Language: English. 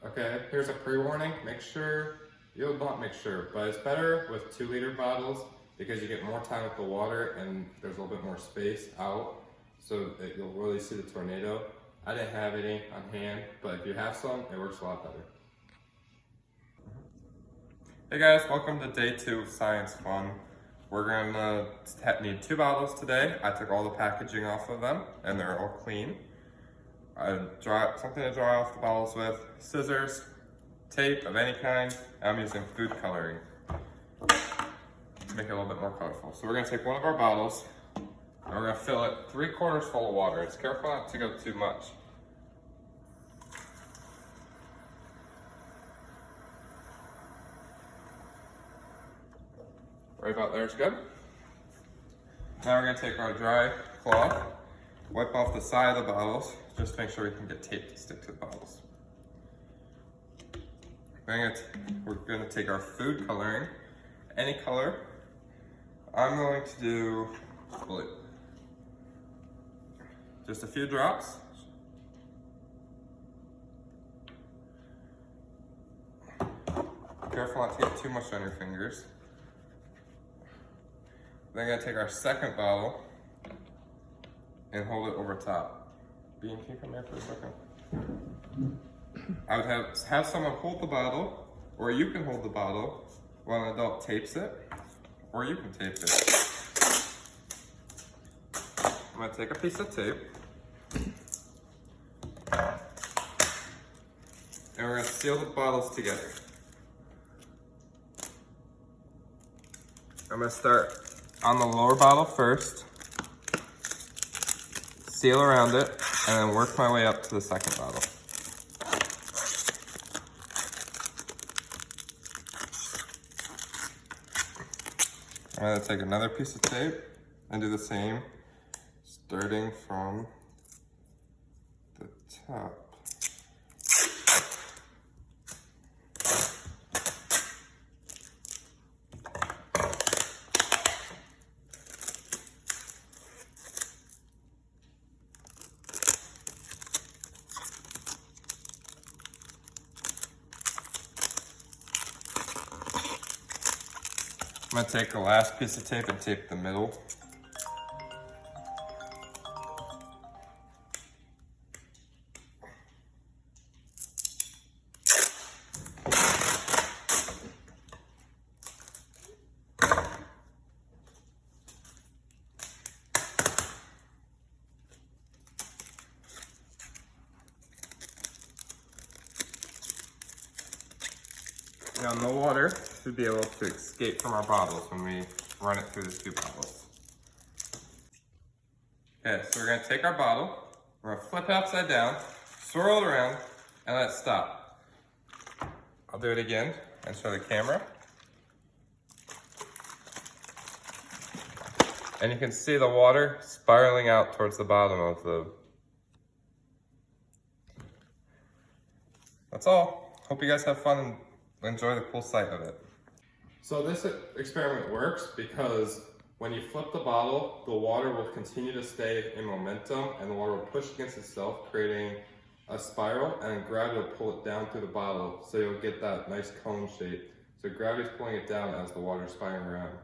Okay, here's a pre-warning. Make sure, you'll not make sure, but it's better with 2-liter bottles because you get more time with the water and there's a little bit more space out so that you'll really see the tornado. I didn't have any on hand, but if you have some, it works a lot better. Hey guys, welcome to day 2 of Science Fun. We're gonna need 2 bottles today. I took all the packaging off of them and they're all clean. Something to dry off the bottles with, scissors, tape of any kind. I'm using food coloring to make it a little bit more colorful. So we're gonna take one of our bottles and we're gonna fill it 3/4 full of water. It's careful not to go too much. Right about there is good. Now we're gonna take our dry cloth, wipe off the side of the bottles, just to make sure we can get tape to stick to the bottles. We're gonna take our food coloring, any color. I'm going to do blue. Just a few drops. Careful not to get too much on your fingers. Then I'm gonna take our second bottle and hold it over top. Bean, can you come here for a second? I would have someone hold the bottle, or you can hold the bottle while an adult tapes it, or you can tape it. I'm gonna take a piece of tape, and we're gonna seal the bottles together. I'm gonna start on the lower bottle first, seal around it, and then work my way up to the second bottle. I'm gonna take another piece of tape and do the same, starting from the top. I'm gonna take the last piece of tape and tape the middle. Now the water should be able to escape from our bottles when we run it through the 2 bottles. Okay, so we're gonna take our bottle, we're gonna flip it upside down, swirl it around, and let it stop. I'll do it again and show the camera. And you can see the water spiraling out towards the bottom of the... That's all. Hope you guys have fun and enjoy the cool sight of it. So this experiment works because when you flip the bottle, the water will continue to stay in momentum and the water will push against itself, creating a spiral, and then gravity will pull it down through the bottle, so you'll get that nice cone shape. So gravity's pulling it down as the water's spiraling around.